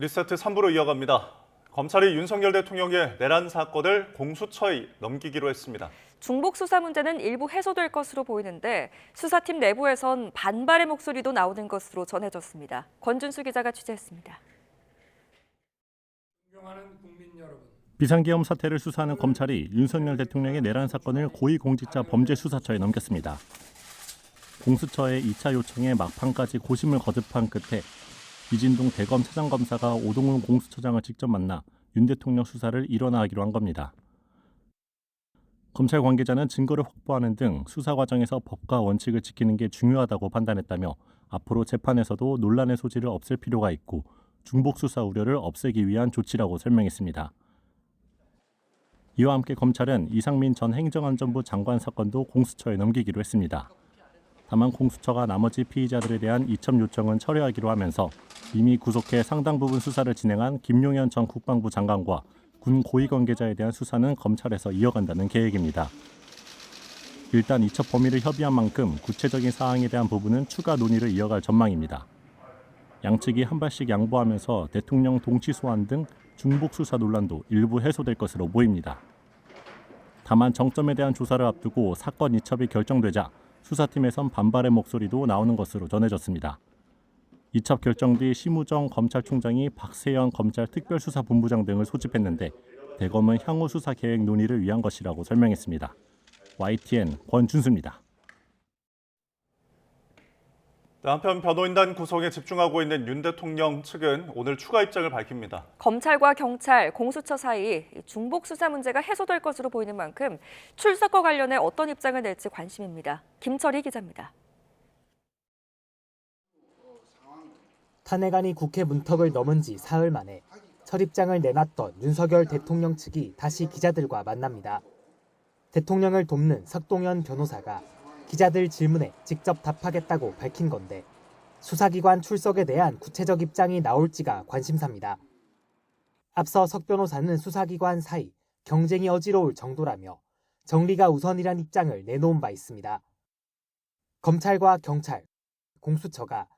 미스터트 3부로 이어갑니다. 검찰이 윤석열 대통령의 내란 사건을 공수처에 넘기기로 했습니다. 중복 수사 문제는 일부 해소될 것으로 보이는데 수사팀 내부에선 반발의 목소리도 나오는 것으로 전해졌습니다. 권준수 기자가 취재했습니다. 비상계엄 사태를 수사하는 검찰이 윤석열 대통령의 내란 사건을 고위공직자 범죄수사처에 넘겼습니다. 공수처의 2차 요청에 막판까지 고심을 거듭한 끝에 이진동 대검 차장검사가 오동훈 공수처장을 직접 만나 윤 대통령 수사를 일원화하기로 한 겁니다. 검찰 관계자는 증거를 확보하는 등 수사 과정에서 법과 원칙을 지키는 게 중요하다고 판단했다며 앞으로 재판에서도 논란의 소지를 없앨 필요가 있고 중복 수사 우려를 없애기 위한 조치라고 설명했습니다. 이와 함께 검찰은 이상민 전 행정안전부 장관 사건도 공수처에 넘기기로 했습니다. 다만 공수처가 나머지 피의자들에 대한 이첩 요청은 철회하기로 하면서 이미 구속해 상당 부분 수사를 진행한 김용현 전 국방부 장관과 군 고위 관계자에 대한 수사는 검찰에서 이어간다는 계획입니다. 일단 이첩 범위를 협의한 만큼 구체적인 사항에 대한 부분은 추가 논의를 이어갈 전망입니다. 양측이 한 발씩 양보하면서 대통령 동치 소환 등 중복 수사 논란도 일부 해소될 것으로 보입니다. 다만 정점에 대한 조사를 앞두고 사건 이첩이 결정되자 수사팀에선 반발의 목소리도 나오는 것으로 전해졌습니다. 이첩 결정 뒤 심우정 검찰총장이 박세현 검찰특별수사본부장 등을 소집했는데 대검은 향후 수사 계획 논의를 위한 것이라고 설명했습니다. YTN 권준수입니다. 한편 변호인단 구성에 집중하고 있는 윤 대통령 측은 오늘 추가 입장을 밝힙니다. 검찰과 경찰, 공수처 사이 중복 수사 문제가 해소될 것으로 보이는 만큼 출석과 관련해 어떤 입장을 낼지 관심입니다. 김철희 기자입니다. 탄핵안이 국회 문턱을 넘은 지 사흘 만에 철입장을 내놨던 윤석열 대통령 측이 다시 기자들과 만납니다. 대통령을 돕는 석동현 변호사가 기자들 질문에 직접 답하겠다고 밝힌 건데 수사기관 출석에 대한 구체적 입장이 나올지가 관심사입니다. 앞서 석 변호사는 수사기관 사이 경쟁이 어지러울 정도라며 정리가 우선이란 입장을 내놓은 바 있습니다. 검찰과 경찰, 공수처가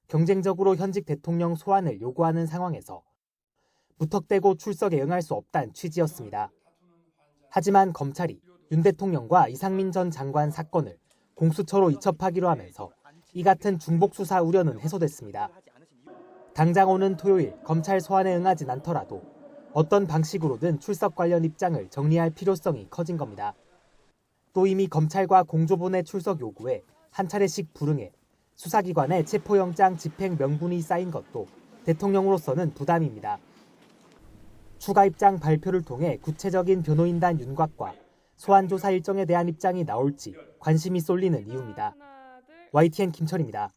경쟁적으로 현직 대통령 소환을 요구하는 상황에서 무턱대고 출석에 응할 수 없다는 취지였습니다. 하지만 검찰이 윤 대통령과 이상민 전 장관 사건을 공수처로 이첩하기로 하면서 이 같은 중복 수사 우려는 해소됐습니다. 당장 오는 토요일 검찰 소환에 응하진 않더라도 어떤 방식으로든 출석 관련 입장을 정리할 필요성이 커진 겁니다. 또 이미 검찰과 공조본의 출석 요구에 한 차례씩 불응해 수사기관에 체포영장 집행 명분이 쌓인 것도 대통령으로서는 부담입니다. 추가 입장 발표를 통해 구체적인 변호인단 윤곽과 소환 조사 일정에 대한 입장이 나올지 관심이 쏠리는 이유입니다. YTN 김철입니다.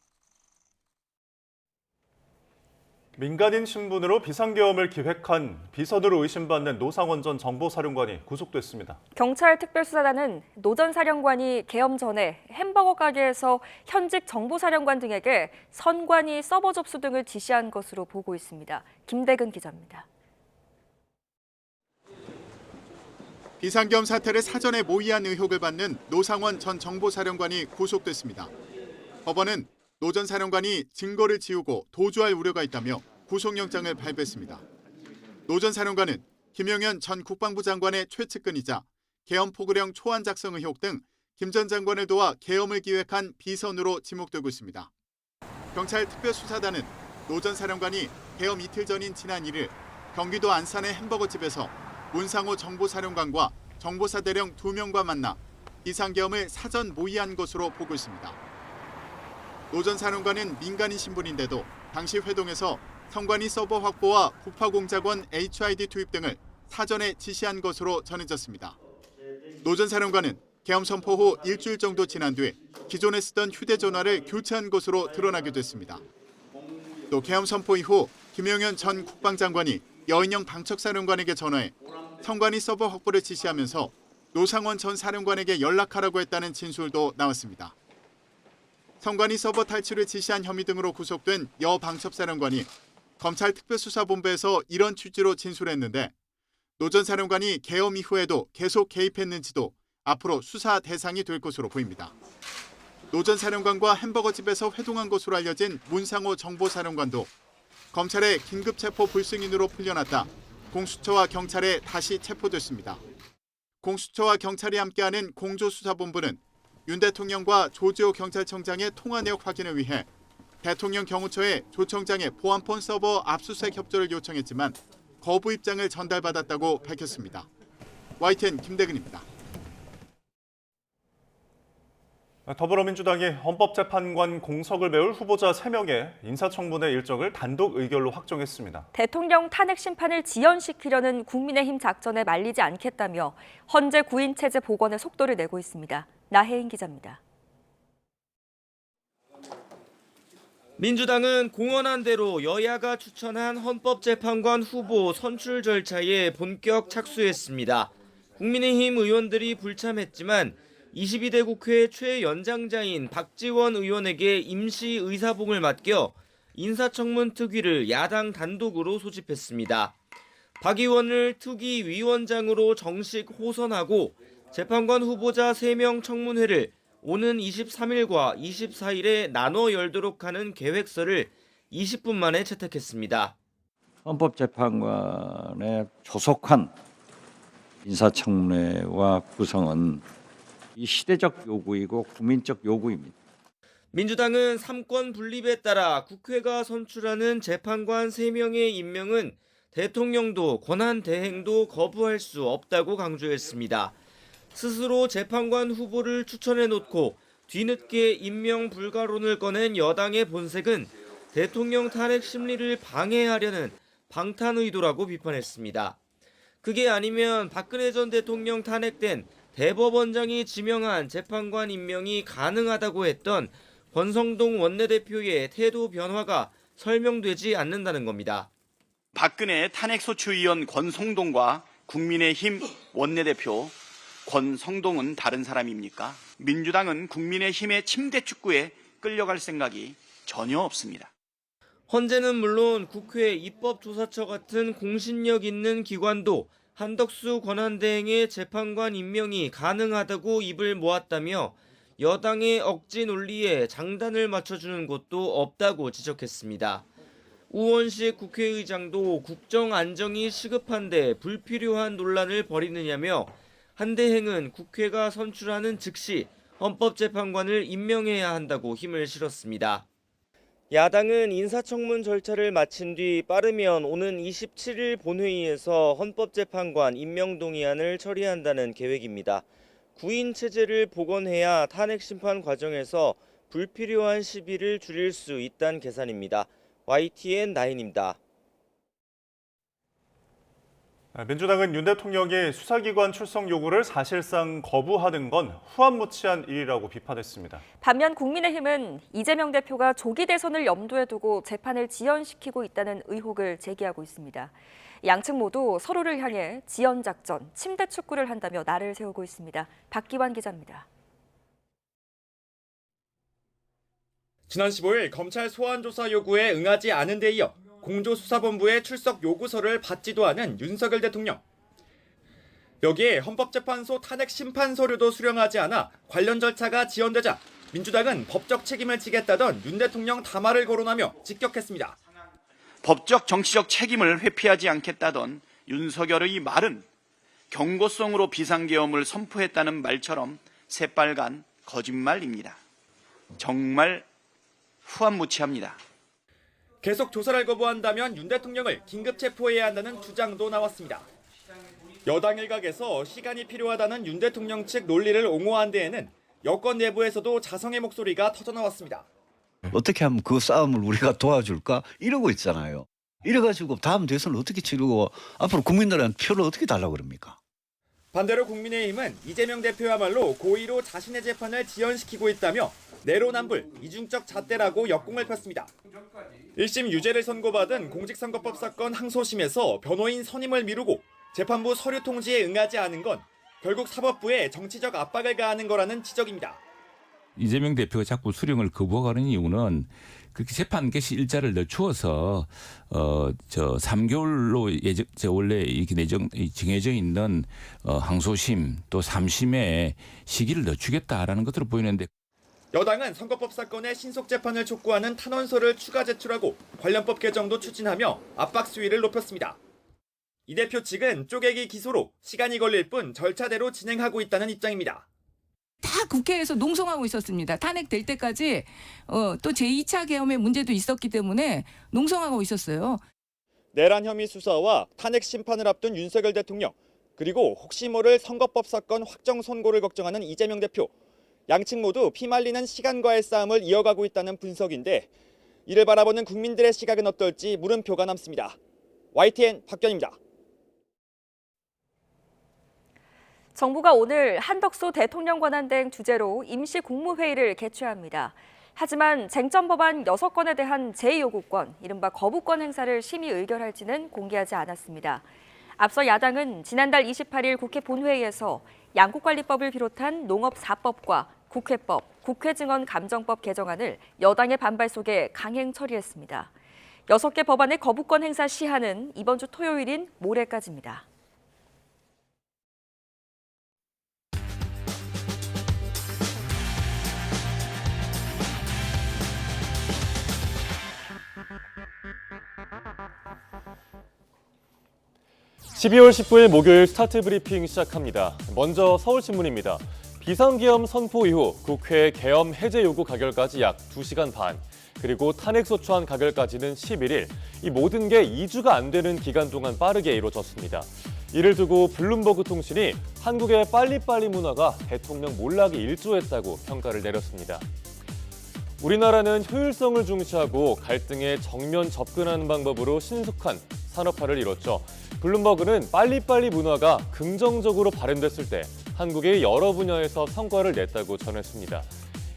민간인 신분으로 비상계엄을 기획한 비선으로 의심받는 노상원 전 정보사령관이 구속됐습니다. 경찰 특별수사단은 노 전 사령관이 계엄 전에 햄버거 가게에서 현직 정보사령관 등에게 선관위 서버 접수 등을 지시한 것으로 보고 있습니다. 김대근 기자입니다. 비상계엄 사태를 사전에 모의한 의혹을 받는 노상원 전 정보사령관이 구속됐습니다. 법원은 노 전 사령관이 증거를 지우고 도주할 우려가 있다며 구속영장을 발부했습니다. 노 전 사령관은 김용현 전 국방부 장관의 최측근이자 계엄 포고령 초안 작성 의혹 등 김 전 장관을 도와 계엄을 기획한 비선으로 지목되고 있습니다. 경찰 특별수사단은 노 전 사령관이 계엄 이틀 전인 지난 1일 경기도 안산의 햄버거집에서 문상호 정보사령관과 정보사 대령 2명과 만나 비상계엄을 사전 모의한 것으로 보고 있습니다. 노 전 사령관은 민간인 신분인데도 당시 회동에서 선관위 서버 확보와 부파 공작원 HID 투입 등을 사전에 지시한 것으로 전해졌습니다. 노 전 사령관은 계엄 선포 후 일주일 정도 지난 뒤 기존에 쓰던 휴대전화를 교체한 것으로 드러나기도 했습니다. 또 계엄 선포 이후 김용현 전 국방장관이 여인영 방척사령관에게 전화해 선관위 서버 확보를 지시하면서 노상원 전 사령관에게 연락하라고 했다는 진술도 나왔습니다. 선관위 서버 탈취를 지시한 혐의 등으로 구속된 여 방첩사령관이 검찰 특별수사본부에서 이런 취지로 진술했는데 노 전 사령관이 계엄 이후에도 계속 개입했는지도 앞으로 수사 대상이 될 것으로 보입니다. 노 전 사령관과 햄버거집에서 회동한 것으로 알려진 문상호 정보사령관도 검찰의 긴급체포 불승인으로 풀려났다 공수처와 경찰에 다시 체포됐습니다. 공수처와 경찰이 함께하는 공조수사본부는 윤 대통령과 조지호 경찰청장의 통화 내역 확인을 위해 대통령 경호처에 조 청장의 보안폰 서버 압수수색 협조를 요청했지만 거부 입장을 전달받았다고 밝혔습니다. YTN 김대근입니다. 더불어민주당이 헌법재판관 공석을 메울 후보자 3명의 인사청문회 일정을 단독 의결로 확정했습니다. 대통령 탄핵 심판을 지연시키려는 국민의힘 작전에 말리지 않겠다며 헌재 구인 체제 복원에 속도를 내고 있습니다. 나혜인 기자입니다. 민주당은 공언한 대로 여야가 추천한 헌법재판관 후보 선출 절차에 본격 착수했습니다. 국민의힘 의원들이 불참했지만 22대 국회 최연장자인 박지원 의원에게 임시 의사봉을 맡겨 인사청문 특위를 야당 단독으로 소집했습니다. 박 의원을 특위위원장으로 정식 호선하고 재판관 후보자 3명 청문회를 오는 23일과 24일에 나눠 열도록 하는 계획서를 20분 만에 채택했습니다. 헌법재판관에 조속한 인사청문회와 구성은 이 시대적 요구이고 국민적 요구입니다. 민주당은 3권 분립에 따라 국회가 선출하는 재판관 3명의 임명은 대통령도 권한 대행도 거부할 수 없다고 강조했습니다. 스스로 재판관 후보를 추천해놓고 뒤늦게 임명 불가론을 꺼낸 여당의 본색은 대통령 탄핵 심리를 방해하려는 방탄 의도라고 비판했습니다. 그게 아니면 박근혜 전 대통령 탄핵된 대법원장이 지명한 재판관 임명이 가능하다고 했던 권성동 원내대표의 태도 변화가 설명되지 않는다는 겁니다. 박근혜 탄핵소추위원 권성동과 국민의힘 원내대표 권성동은 다른 사람입니까? 민주당은 국민의힘의 침대 축구에 끌려갈 생각이 전혀 없습니다. 헌재는 물론 국회 입법조사처 같은 공신력 있는 기관도 한덕수 권한대행의 재판관 임명이 가능하다고 입을 모았다며 여당의 억지 논리에 장단을 맞춰주는 곳도 없다고 지적했습니다. 우원식 국회의장도 국정 안정이 시급한데 불필요한 논란을 벌이느냐며 한 대행은 국회가 선출하는 즉시 헌법재판관을 임명해야 한다고 힘을 실었습니다. 야당은 인사청문 절차를 마친 뒤 빠르면 오는 27일 본회의에서 헌법재판관 임명 동의안을 처리한다는 계획입니다. 구인 체제를 복원해야 탄핵 심판 과정에서 불필요한 시비를 줄일 수 있다는 계산입니다. YTN 나인입니다. 민주당은 윤 대통령이 수사기관 출석 요구를 사실상 거부하는 건 후안무치한 일이라고 비판했습니다. 반면 국민의힘은 이재명 대표가 조기 대선을 염두에 두고 재판을 지연시키고 있다는 의혹을 제기하고 있습니다. 양측 모두 서로를 향해 지연 작전, 침대 축구를 한다며 날을 세우고 있습니다. 박기환 기자입니다. 지난 15일 검찰 소환조사 요구에 응하지 않은 데 이어 공조수사본부의 출석 요구서를 받지도 않은 윤석열 대통령. 여기에 헌법재판소 탄핵 심판 서류도 수령하지 않아 관련 절차가 지연되자 민주당은 법적 책임을 지겠다던 윤 대통령 담화를 거론하며 직격했습니다. 법적 정치적 책임을 회피하지 않겠다던 윤석열의 말은 경고성으로 비상계엄을 선포했다는 말처럼 새빨간 거짓말입니다. 정말 후안무치합니다. 계속 조사를 거부한다면 윤 대통령을 긴급 체포해야 한다는 주장도 나왔습니다. 여당 일각에서 시간이 필요하다는 윤 대통령 측 논리를 옹호한 데에는 여권 내부에서도 자성의 목소리가 터져나왔습니다. 어떻게 하면 그 싸움을 우리가 도와줄까? 이러고 있잖아요. 이래가지고 다음 대선을 어떻게 치르고 앞으로 국민들한테 표를 어떻게 달라고 그럽니까? 반대로 국민의힘은 이재명 대표야말로 고의로 자신의 재판을 지연시키고 있다며 내로남불, 이중적 잣대라고 역공을 폈습니다. 1심 유죄를 선고받은 공직선거법 사건 항소심에서 변호인 선임을 미루고 재판부 서류 통지에 응하지 않은 건 결국 사법부에 정치적 압박을 가하는 거라는 지적입니다. 이재명 대표가 자꾸 수령을 거부하는 이유는 그렇게 재판 개시 일자를 늦추어서 3개월로 원래 이렇게 정해져 있는 항소심 또 3심의 시기를 늦추겠다라는 것으로 보이는데. 여당은 선거법 사건의 신속 재판을 촉구하는 탄원서를 추가 제출하고 관련법 개정도 추진하며 압박 수위를 높였습니다. 이 대표 측은 쪼개기 기소로 시간이 걸릴 뿐 절차대로 진행하고 있다는 입장입니다. 다 국회에서 농성하고 있었습니다. 탄핵될 때까지 또 제2차 계엄의 문제도 있었기 때문에 농성하고 있었어요. 내란 혐의 수사와 탄핵 심판을 앞둔 윤석열 대통령, 그리고 혹시 모를 선거법 사건 확정 선고를 걱정하는 이재명 대표, 양측 모두 피말리는 시간과의 싸움을 이어가고 있다는 분석인데 이를 바라보는 국민들의 시각은 어떨지 물음표가 남습니다. YTN 박견입니다. 정부가 오늘 한덕수 대통령 권한대행 주재로 임시 국무회의를 개최합니다. 하지만 쟁점 법안 6건에 대한 제2요구권, 이른바 거부권 행사를 심의 의결할지는 공개하지 않았습니다. 앞서 야당은 지난달 28일 국회 본회의에서 양국관리법을 비롯한 농업4법과 국회법, 국회증언감정법 개정안을 여당의 반발 속에 강행 처리했습니다. 6개 법안의 거부권 행사 시한은 이번 주 토요일인 모레까지입니다. (12월 19일) 목요일 스타트 브리핑 시작합니다. 먼저 서울신문입니다. 비상계엄 선포 이후 국회 계엄 해제 요구 가결까지 약 2시간 반, 그리고 탄핵소추안 가결까지는 11일, 이 모든 게 2주가 안 되는 기간 동안 빠르게 이루어졌습니다. 이를 두고 블룸버그 통신이 한국의 빨리빨리 문화가 대통령 몰락에 일조했다고 평가를 내렸습니다. 우리나라는 효율성을 중시하고 갈등에 정면 접근하는 방법으로 신속한 산업화를 이뤘죠. 블룸버그는 빨리빨리 문화가 긍정적으로 발현됐을 때 한국이 여러 분야에서 성과를 냈다고 전했습니다.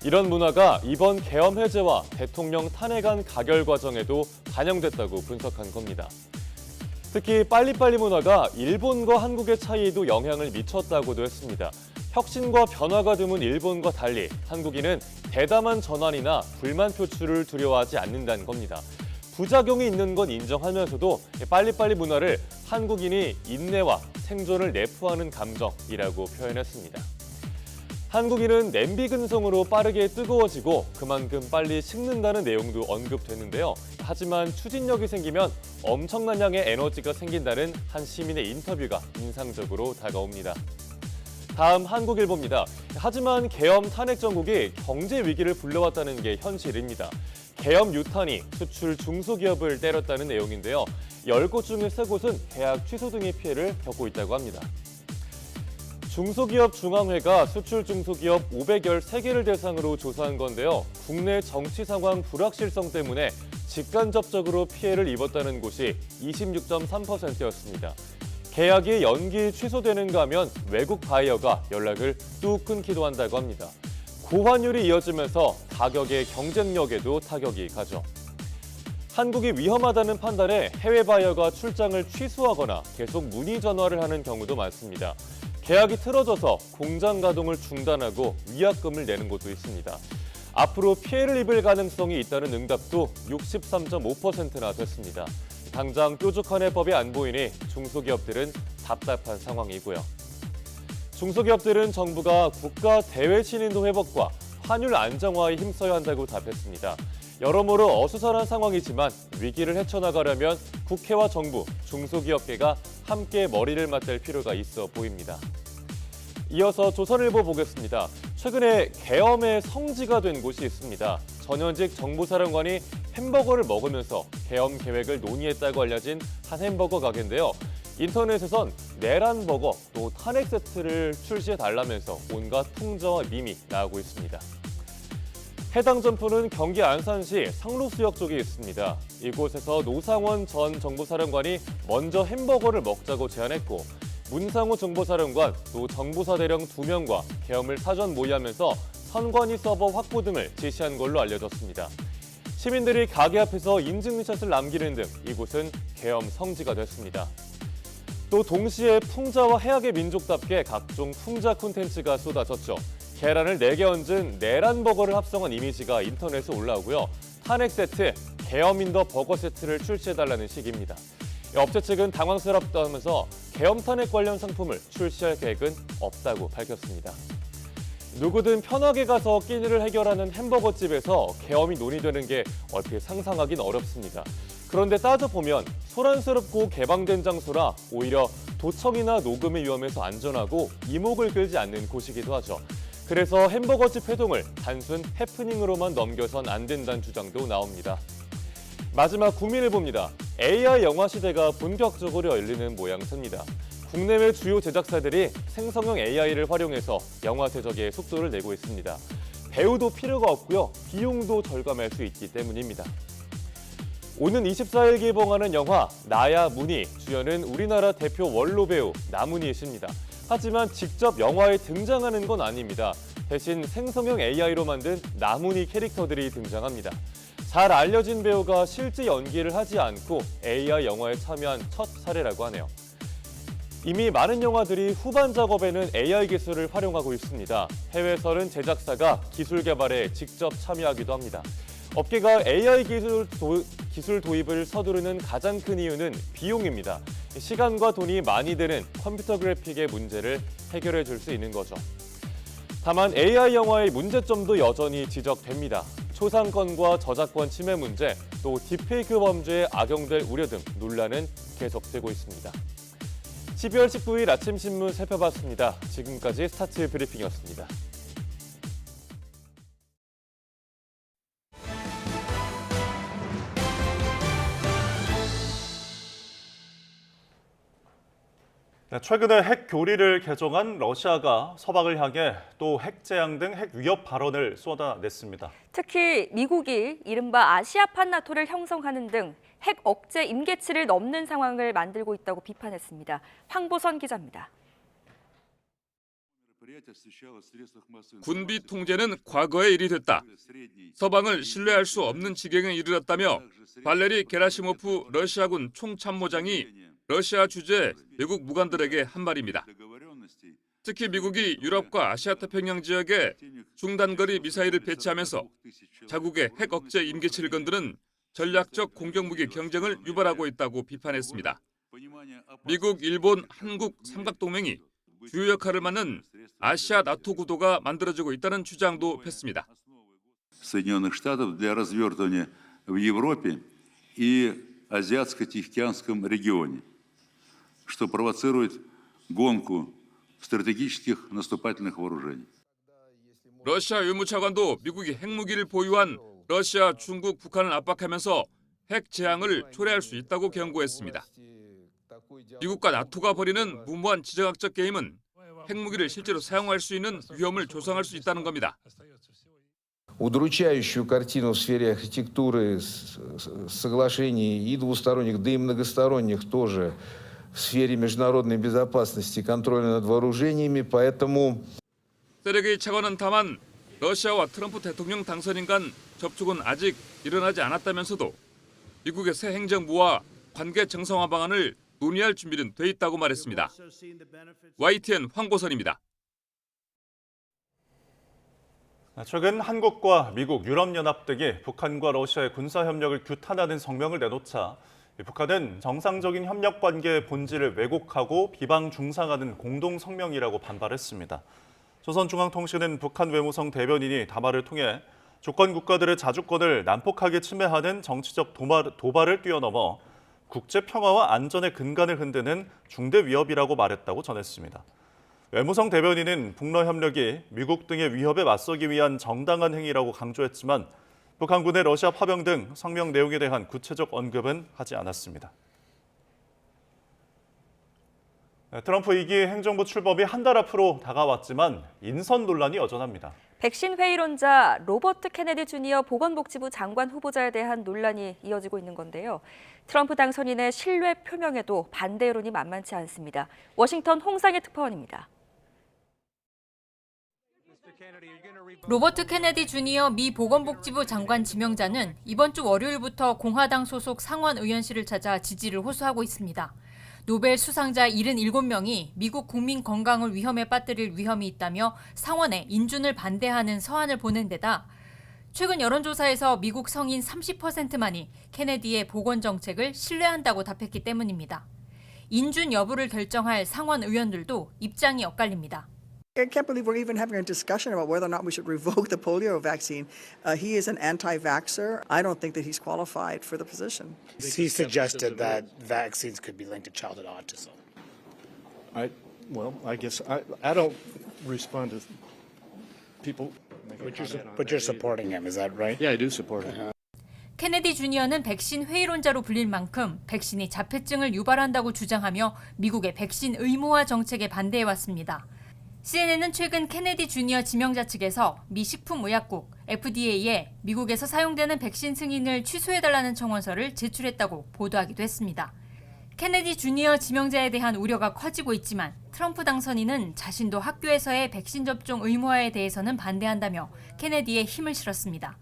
이런 문화가 이번 계엄 해제와 대통령 탄핵안 가결 과정에도 반영됐다고 분석한 겁니다. 특히 빨리빨리 문화가 일본과 한국의 차이에도 영향을 미쳤다고도 했습니다. 혁신과 변화가 드문 일본과 달리 한국인은 대담한 전환이나 불만 표출을 두려워하지 않는다는 겁니다. 부작용이 있는 건 인정하면서도 빨리빨리 문화를 한국인이 인내와 생존을 내포하는 감정이라고 표현했습니다. 한국인은 냄비 근성으로 빠르게 뜨거워지고 그만큼 빨리 식는다는 내용도 언급됐는데요. 하지만 추진력이 생기면 엄청난 양의 에너지가 생긴다는 한 시민의 인터뷰가 인상적으로 다가옵니다. 다음 한국일보입니다. 하지만 계엄 탄핵 정국이 경제 위기를 불러왔다는 게 현실입니다. 계엄 유탄이 수출 중소기업을 때렸다는 내용인데요. 10곳 중에 3곳은 계약 취소 등의 피해를 겪고 있다고 합니다. 중소기업 중앙회가 수출 중소기업 513개를 대상으로 조사한 건데요. 국내 정치 상황 불확실성 때문에 직간접적으로 피해를 입었다는 곳이 26.3%였습니다. 계약이 연기 취소되는가 하면 외국 바이어가 연락을 뚝 끊기도 한다고 합니다. 고환율이 이어지면서 가격의 경쟁력에도 타격이 가죠. 한국이 위험하다는 판단에 해외 바이어가 출장을 취소하거나 계속 문의 전화를 하는 경우도 많습니다. 계약이 틀어져서 공장 가동을 중단하고 위약금을 내는 곳도 있습니다. 앞으로 피해를 입을 가능성이 있다는 응답도 63.5%나 됐습니다. 당장 뾰족한 해법이 안 보이니 중소기업들은 답답한 상황이고요. 중소기업들은 정부가 국가 대외 신인도 회복과 환율 안정화에 힘써야 한다고 답했습니다. 여러모로 어수선한 상황이지만 위기를 헤쳐나가려면 국회와 정부, 중소기업계가 함께 머리를 맞댈 필요가 있어 보입니다. 이어서 조선일보 보겠습니다. 최근에 계엄의 성지가 된 곳이 있습니다. 전현직 정보사령관이 햄버거를 먹으면서 계엄 계획을 논의했다고 알려진 한 햄버거 가게인데요. 인터넷에선 내란버거 또 탄핵 세트를 출시해달라면서 온갖 풍자와 밈이 나오고 있습니다. 해당 점포는 경기 안산시 상록수역 쪽에 있습니다. 이곳에서 노상원 전 정보사령관이 먼저 햄버거를 먹자고 제안했고 문상호 정보사령관 또 정보사 대령 2명과 계엄을 사전 모의하면서 선관위 서버 확보 등을 지시한 걸로 알려졌습니다. 시민들이 가게 앞에서 인증샷을 남기는 등 이곳은 계엄 성지가 됐습니다. 또 동시에 풍자와 해악의 민족답게 각종 풍자 콘텐츠가 쏟아졌죠. 계란을 4개 얹은 내란버거를 합성한 이미지가 인터넷에 올라오고요. 탄핵 세트, 계엄 인더 버거 세트를 출시해달라는 식입니다. 업체 측은 당황스럽다면서 계엄 탄핵 관련 상품을 출시할 계획은 없다고 밝혔습니다. 누구든 편하게 가서 끼니를 해결하는 햄버거집에서 계엄이 논의되는 게 어떻게 상상하긴 어렵습니다. 그런데 따져보면 소란스럽고 개방된 장소라 오히려 도청이나 녹음의 위험에서 안전하고 이목을 끌지 않는 곳이기도 하죠. 그래서 햄버거집 회동을 단순 해프닝으로만 넘겨선 안 된다는 주장도 나옵니다. 마지막 국민일보입니다. AI 영화 시대가 본격적으로 열리는 모양새입니다. 국내외 주요 제작사들이 생성형 AI를 활용해서 영화 제작에 속도를 내고 있습니다. 배우도 필요가 없고요. 비용도 절감할 수 있기 때문입니다. 오는 24일 개봉하는 영화 나야 문희, 주연은 우리나라 대표 원로 배우 나문희 씨입니다. 하지만 직접 영화에 등장하는 건 아닙니다. 대신 생성형 AI로 만든 나문희 캐릭터들이 등장합니다. 잘 알려진 배우가 실제 연기를 하지 않고 AI 영화에 참여한 첫 사례라고 하네요. 이미 많은 영화들이 후반 작업에는 AI 기술을 활용하고 있습니다. 해외에서는 제작사가 기술 개발에 직접 참여하기도 합니다. 업계가 AI 기술 도입을 서두르는 가장 큰 이유는 비용입니다. 시간과 돈이 많이 드는 컴퓨터 그래픽의 문제를 해결해 줄 수 있는 거죠. 다만 AI 영화의 문제점도 여전히 지적됩니다. 초상권과 저작권 침해 문제, 또 딥페이크 범죄에 악용될 우려 등 논란은 계속되고 있습니다. 12월 19일 아침 신문 살펴봤습니다. 지금까지 스타트 브리핑이었습니다. 최근에 핵 교리를 개정한 러시아가 서방을 향해 또 핵 재앙 등 핵 위협 발언을 쏟아냈습니다. 특히 미국이 이른바 아시아판 나토를 형성하는 등 핵 억제 임계치를 넘는 상황을 만들고 있다고 비판했습니다. 황보선 기자입니다. 군비 통제는 과거의 일이 됐다. 서방을 신뢰할 수 없는 지경에 이르렀다며 발레리 게라시모프 러시아군 총참모장이 러시아 주재 외국 무관들에게 한 말입니다. 특히 미국이 유럽과 아시아 태평양 지역에 중단거리 미사일을 배치하면서 자국의 핵 억제 임계치를 건드는 전략적 공격무기 경쟁을 유발하고 있다고 비판했습니다. 미국, 일본, 한국 삼각동맹이 주요 역할을 맡는 아시아 나토 구도가 만들어지고 있다는 주장도 폈습니다. Соединенных Штатов для развертывания в Европе и Азиатско-Тихоокеанском регионе, что провоцирует гонку стратегических наступательных вооружений. 러시아 외무차관도 미국이 핵무기를 보유한 러시아, 중국, 북한을 압박하면서 핵 재앙을 초래할 수 있다고 경고했습니다. 미국과 나토가 벌이는 무모한 지정학적 게임은 핵무기를 실제로 사용할 수 있는 위험을 조성할 수 있다는 겁니다. Удручающую картину в сфере архитектуры соглашений и двусторонних, да и многосторонних тоже в сфере международной безопасности, контроля над вооружениями, поэтому... 세르게이 차관은 다만 러시아와 트럼프 대통령 당선인 간 접촉은 아직 일어나지 않았다면서도 미국의 새 행정부와 관계 정상화 방안을 논의할 준비는 돼 있다고 말했습니다. YTN 황보선입니다. 최근 한국과 미국, 유럽연합 등이 북한과 러시아의 군사협력을 규탄하는 성명을 내놓자 북한은 정상적인 협력 관계의 본질을 왜곡하고 비방 중상하는 공동 성명이라고 반발했습니다. 조선중앙통신은 북한 외무성 대변인이 담화를 통해 주권 국가들의 자주권을 난폭하게 침해하는 정치적 도발을 뛰어넘어 국제 평화와 안전의 근간을 흔드는 중대 위협이라고 말했다고 전했습니다. 외무성 대변인은 북러 협력이 미국 등의 위협에 맞서기 위한 정당한 행위라고 강조했지만 북한군의 러시아 파병 등 성명 내용에 대한 구체적 언급은 하지 않았습니다. 트럼프 2기 행정부 출범이 한 달 앞으로 다가왔지만 인선 논란이 여전합니다. 백신 회의론자 로버트 케네디 주니어 보건복지부 장관 후보자에 대한 논란이 이어지고 있는 건데요. 트럼프 당선인의 신뢰 표명에도 반대 여론이 만만치 않습니다. 워싱턴 홍상의 특파원입니다. 로버트 케네디 주니어 미 보건복지부 장관 지명자는 이번 주 월요일부터 공화당 소속 상원 의원실을 찾아 지지를 호소하고 있습니다. 노벨 수상자 77명이 미국 국민 건강을 위험에 빠뜨릴 위험이 있다며 상원에 인준을 반대하는 서한을 보낸 데다 최근 여론조사에서 미국 성인 30%만이 케네디의 보건 정책을 신뢰한다고 답했기 때문입니다. 인준 여부를 결정할 상원 의원들도 입장이 엇갈립니다. I can't believe we're even having a discussion about whether or not we should revoke the polio vaccine. He is an anti-vaxxer. I don't think that he's qualified for the position. He suggested that vaccines could be linked to childhood autism. I guess I don't respond to people. But you're supporting him, is that right? Yeah, I do support him. 케네디 주니어는 백신 회의론자로 불릴 만큼 백신이 자폐증을 유발한다고 주장하며 미국의 백신 의무화 정책에 반대해왔습니다. CNN은 최근 케네디 주니어 지명자 측에서 미 식품의약국 FDA에 미국에서 사용되는 백신 승인을 취소해달라는 청원서를 제출했다고 보도하기도 했습니다. 케네디 주니어 지명자에 대한 우려가 커지고 있지만 트럼프 당선인은 자신도 학교에서의 백신 접종 의무화에 대해서는 반대한다며 케네디에 힘을 실었습니다.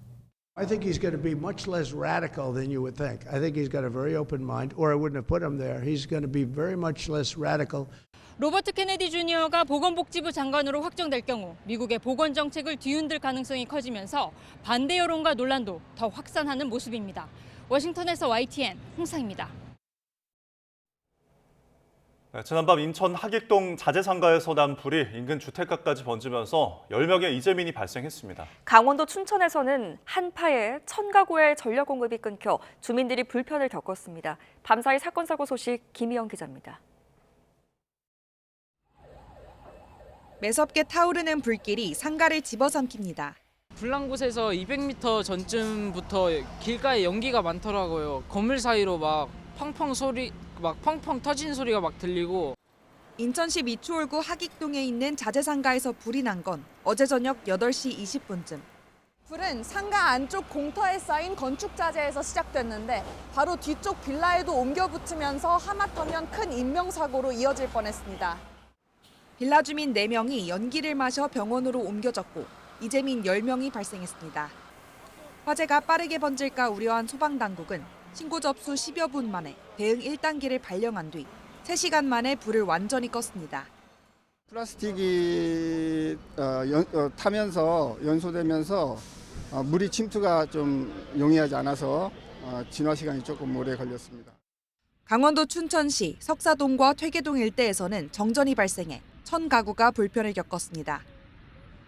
I think he's going to be much less radical than you would think. I think he's got a very open mind, or I wouldn't have put him there. He's going to be very much less radical. 로버트 케네디 주니어가 보건복지부 장관으로 확정될 경우 미국의 보건 정책을 뒤흔들 가능성이 커지면서 반대 여론과 논란도 더 확산하는 모습입니다. 워싱턴에서 YTN 홍상입니다. 지난밤 인천 하객동 자재상가에서 난 불이 인근 주택가까지 번지면서 10명의 이재민이 발생했습니다. 강원도 춘천에서는 한파에 1000가구의 전력 공급이 끊겨 주민들이 불편을 겪었습니다. 밤사이 사건 사고 소식 김희영 기자입니다. 매섭게 타오르는 불길이 상가를 집어삼킵니다. 불난 곳에서 200m 전쯤부터 길가에 연기가 많더라고요. 건물 사이로 막 펑펑 터진 소리가 막 들리고. 인천시 미추홀구 하객동에 있는 자재상가에서 불이 난 건 어제 저녁 8시 20분쯤. 불은 상가 안쪽 공터에 쌓인 건축 자재에서 시작됐는데 바로 뒤쪽 빌라에도 옮겨 붙으면서 하마터면 큰 인명사고로 이어질 뻔했습니다. 빌라 주민 4명이 연기를 마셔 병원으로 옮겨졌고 이재민 10명이 발생했습니다. 화재가 빠르게 번질까 우려한 소방당국은 신고 접수 10여 분 만에 대응 1단계를 발령한 뒤 3시간 만에 불을 완전히 껐습니다. 플라스틱이 타면서 연소되면서 물이 침투가 좀 용이하지 않아서 진화 시간이 조금 오래 걸렸습니다. 강원도 춘천시 석사동과 퇴계동 일대에서는 정전이 발생해 1000가구가 불편을 겪었습니다.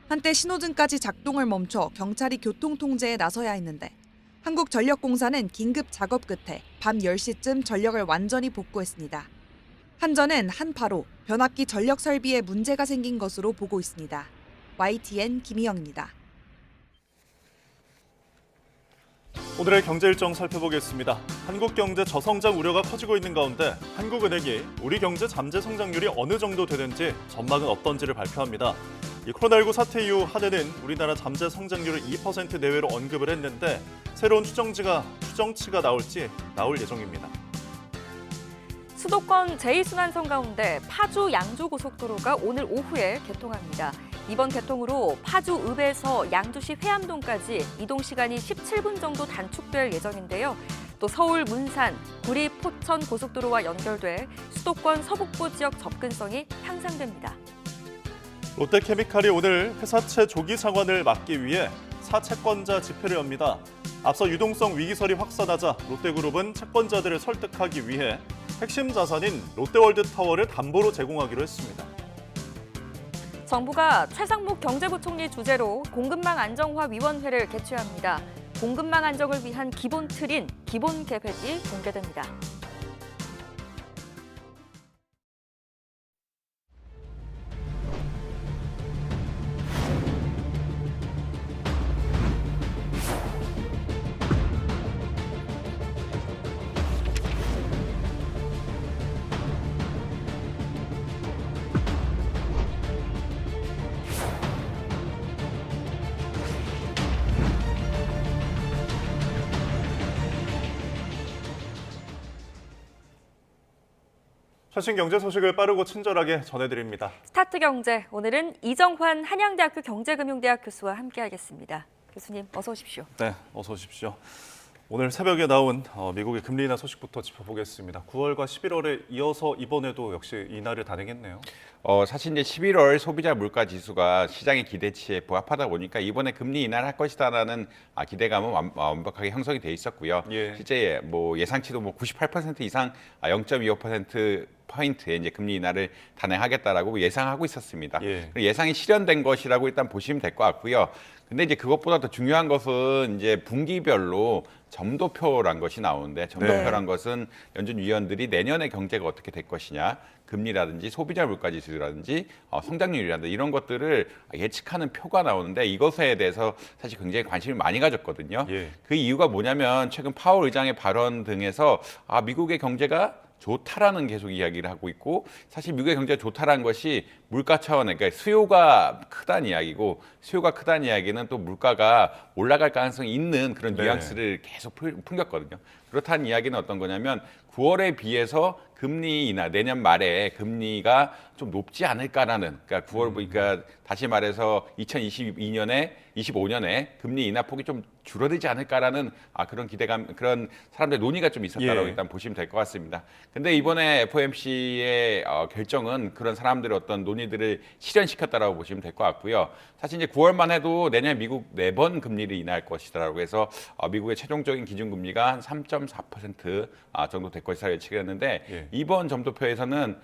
한때 신호등까지 작동을 멈춰 경찰이 교통 통제에 나서야 했는데 한국전력공사는 긴급 작업 끝에 밤 10시쯤 전력을 완전히 복구했습니다. 한전은 한파로 변압기 전력 설비에 문제가 생긴 것으로 보고 있습니다. YTN 김희영입니다. 오늘의 경제 일정 살펴보겠습니다. 한국 경제 저성장 우려가 커지고 있는 가운데 한국은행이 우리 경제 잠재 성장률이 어느 정도 되는지 전망은 어떤지를 발표합니다. 이 코로나19 사태 이후 한은은 우리나라 잠재 성장률을 2% 내외로 언급을 했는데 새로운 추정치가 나올 예정입니다. 수도권 제2순환선 가운데 파주 양주고속도로가 오늘 오후에 개통합니다. 이번 개통으로 파주읍에서 양주시 회암동까지 이동 시간이 17분 정도 단축될 예정인데요. 또 서울 문산, 구리 포천 고속도로와 연결돼 수도권 서북부 지역 접근성이 향상됩니다. 롯데케미칼이 오늘 회사채 조기 상환을 막기 위해 사채권자 집회를 엽니다. 앞서 유동성 위기설이 확산하자 롯데그룹은 채권자들을 설득하기 위해 핵심 자산인 롯데월드타워를 담보로 제공하기로 했습니다. 정부가 최상목 경제부총리 주재로 공급망 안정화 위원회를 개최합니다. 공급망 안정을 위한 기본 틀인 기본 계획이 공개됩니다. 최신 경제 소식을 빠르고 친절하게 전해드립니다. 스타트 경제, 오늘은 이정환 한양대학교 경제금융대학 교수와 함께하겠습니다. 교수님, 어서 오십시오. 네, 어서 오십시오. 오늘 새벽에 나온 미국의 금리 인하 소식부터 짚어보겠습니다. 9월과 11월에 이어서 이번에도 역시 인하를 단행했네요. 사실 이제 11월 소비자 물가 지수가 시장의 기대치에 부합하다 보니까 이번에 금리 인하를 할 것이다라는 기대감은 완벽하게 형성이 돼 있었고요. 예. 실제 뭐 예상치도 뭐 98% 이상 0.25% 포인트의 이제 금리 인하를 단행하겠다라고 예상하고 있었습니다. 예. 예상이 실현된 것이라고 일단 보시면 될 것 같고요. 근데 이제 그것보다 더 중요한 것은 이제 분기별로 점도표란 것이 나오는데 점도표란 것은 연준 위원들이 내년의 경제가 어떻게 될 것이냐, 금리라든지 소비자 물가 지수라든지 성장률이라든지 이런 것들을 예측하는 표가 나오는데 이것에 대해서 사실 굉장히 관심을 많이 가졌거든요. 예. 그 이유가 뭐냐면 최근 파월 의장의 발언 등에서 미국의 경제가 좋다라는 계속 이야기를 하고 있고 사실 미국의 경제가 좋다라는 것이 물가 차원에 그러니까 수요가 크다는 이야기고 수요가 크다는 이야기는 또 물가가 올라갈 가능성이 있는 그런 뉘앙스를 계속 풍겼거든요. 그렇다는 이야기는 어떤 거냐면 9월에 비해서 금리 인하 내년 말에 금리가 좀 높지 않을까라는 그러니까 9월 보니까 다시 말해서 2022년에 25년에 금리 인하 폭이 좀 줄어들지 않을까라는 그런 기대감 그런 사람들의 논의가 좀 있었다라고 일단 보시면 될 것 같습니다. 근데 이번에 FOMC의 결정은 그런 사람들의 어떤 논의들을 실현시켰다라고 보시면 될 것 같고요. 사실 이제 9월만 해도 내년 미국 4번 금리를 인하할 것이다라고 해서 미국의 최종적인 기준금리가 한 3.4% 정도 될 것이라 예측을 했는데 이번 점도표에서는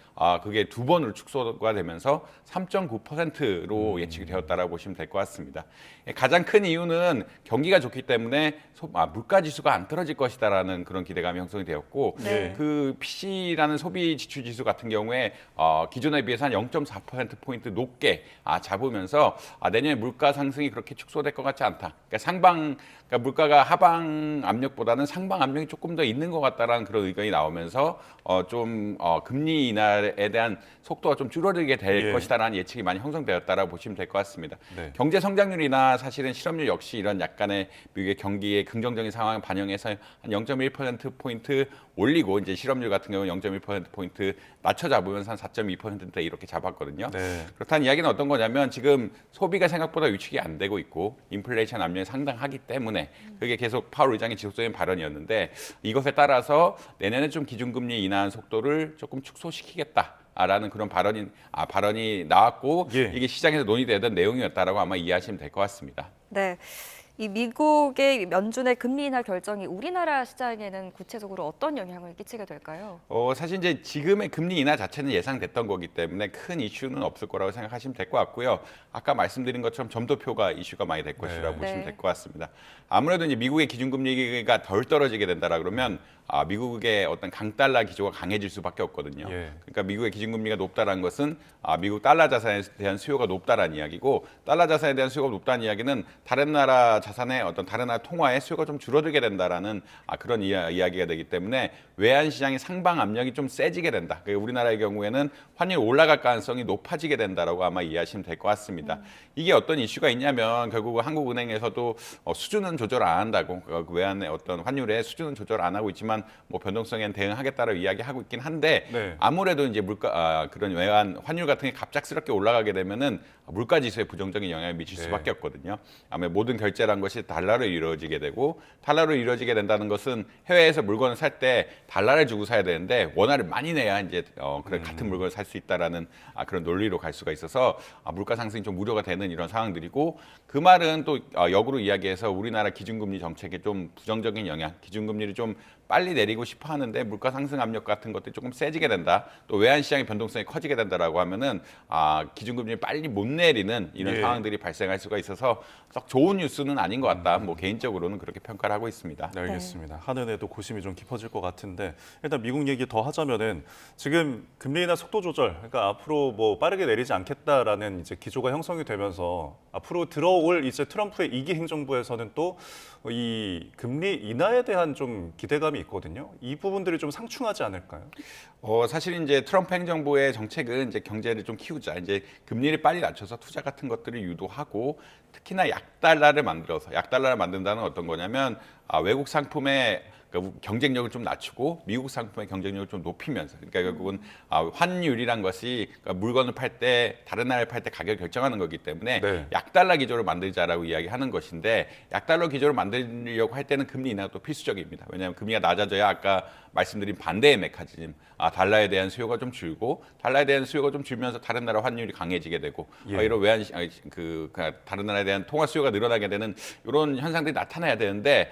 그게 2번으로 축소가 되면서 3.9%로 예측이 되었다라고 보시면 될 것 같습니다. 가장 큰 이유는 경기가 좋기 때문에 물가 지수가 안 떨어질 것이다라는 그런 기대감이 형성이 되었고 그 PC라는 소비 지출 지수 같은 경우에 기존에 비해서 한 0.4% 높게 잡으면서 내년에 물가 상승이 그렇게 축소될 것 같지 않다. 그러니까 물가가 하방 압력보다는 상방 압력이 조금 더 있는 것 같다라는 그런 의견이 나오면서 금리 인하에 대한 속도가 좀 줄어들게 될 것이다라는 예측이 많이 형성되었다라고 보시면 될 것 같습니다. 경제 성장률이나 사실은 실업률 역시 이런 약간의 미국의 경기의 긍정적인 상황을 반영해서 한 0.1%포인트 올리고 이제 실업률 같은 경우는 0.1%포인트 낮춰 잡으면서 한 4.2%대 이렇게 잡았거든요. 그렇다는 이야기는 어떤 거냐면 지금 소비가 생각보다 위축이 안 되고 있고 인플레이션 압력이 상당하기 때문에 그게 계속 파월 의장의 지속적인 발언이었는데 이것에 따라서 내년에 좀 기준금리 인하 속도를 조금 축소시키겠다. 라는 그런 발언이 나왔고 이게 시장에서 논의되던 내용이었다라고 아마 이해하시면 될 것 같습니다. 네. 이 미국의 연준의 금리 인하 결정이 우리나라 시장에는 구체적으로 어떤 영향을 끼치게 될까요? 사실 이제 지금의 금리 인하 자체는 예상됐던 거기 때문에 큰 이슈는 없을 거라고 생각하시면 될 것 같고요. 아까 말씀드린 것처럼 점도표가 이슈가 많이 될 것이라고 보시면 될 것 같습니다. 아무래도 이제 미국의 기준금리가 덜 떨어지게 된다라 그러면 미국의 어떤 강달러 기조가 강해질 수밖에 없거든요. 그러니까 미국의 기준금리가 높다는 것은 미국 달러 자산에 대한 수요가 높다라는 이야기고 달러 자산에 대한 수요가 높다는 이야기는 다른 나라 자산의 어떤 다른 나라 통화의 수요가 좀 줄어들게 된다라는 그런 이야기가 되기 때문에 외환 시장의 상방 압력이 좀 세지게 된다. 그러니까 우리나라의 경우에는 환율이 올라갈 가능성이 높아지게 된다라고 아마 이해하시면 될 것 같습니다. 이게 어떤 이슈가 있냐면 결국 한국은행에서도 수준은 조절 안 한다고 외환의 어떤 환율의 수준은 조절 안 하고 있지만 뭐 변동성에는 대응하겠다라고 이야기하고 있긴 한데 아무래도 이제 그런 외환 환율 같은 게 갑작스럽게 올라가게 되면은 물가 지수에 부정적인 영향을 미칠 수밖에 없거든요. 아무래도 모든 결제란 것이 달러로 이루어지게 되고 달러로 이루어지게 된다는 것은 해외에서 물건을 살 때 달러를 주고 사야 되는데 원화를 많이 내야 이제 그런 같은 물건을 살 수 있다라는 그런 논리로 갈 수가 있어서 물가 상승이 좀 우려가 되는 이런 상황들이고 그 말은 또 역으로 이야기해서 우리나라 기준금리 정책에 좀 부정적인 영향, 기준금리를 좀 빨리 내리고 싶어 하는데 물가 상승 압력 같은 것들이 조금 세지게 된다. 또 외환 시장의 변동성이 커지게 된다라고 하면은 기준금리를 빨리 못 내리는 이런 상황들이 발생할 수가 있어서 썩 좋은 뉴스는 아닌 것 같다. 뭐 개인적으로는 그렇게 평가를 하고 있습니다. 네, 알겠습니다. 한은에도 고심이 좀 깊어질 것 같은데 일단 미국 얘기 더 하자면은 지금 금리 인하 속도 조절, 그러니까 앞으로 뭐 빠르게 내리지 않겠다라는 이제 기조가 형성이 되면서 앞으로 들어올 이제 트럼프의 2기 행정부에서는 또 이 금리 인하에 대한 좀 기대감이 있거든요. 이 부분들이 좀 상충하지 않을까요? 사실 이제 트럼프 행정부의 정책은 이제 경제를 좀 키우자, 이제 금리를 빨리 낮춰서 투자 같은 것들을 유도하고 특히나 약달러를 만든다는 어떤 거냐면 외국 상품의 경쟁력을 좀 낮추고 미국 상품의 경쟁력을 좀 높이면서, 그러니까 결국은 환율이란 것이 물건을 팔 때 다른 나라에 팔 때 가격을 결정하는 거기 때문에 네. 약달러 기조를 만들자라고 이야기하는 것인데, 약달러 기조를 만들려고 할 때는 금리 인하가 또 필수적입니다. 왜냐하면 금리가 낮아져야 아까 말씀드린 반대의 메커니즘, 달러에 대한 수요가 좀 줄고, 달러에 대한 수요가 좀 줄면서 다른 나라 환율이 강해지게 되고, 이런 다른 나라에 대한 통화 수요가 늘어나게 되는 이런 현상들이 나타나야 되는데,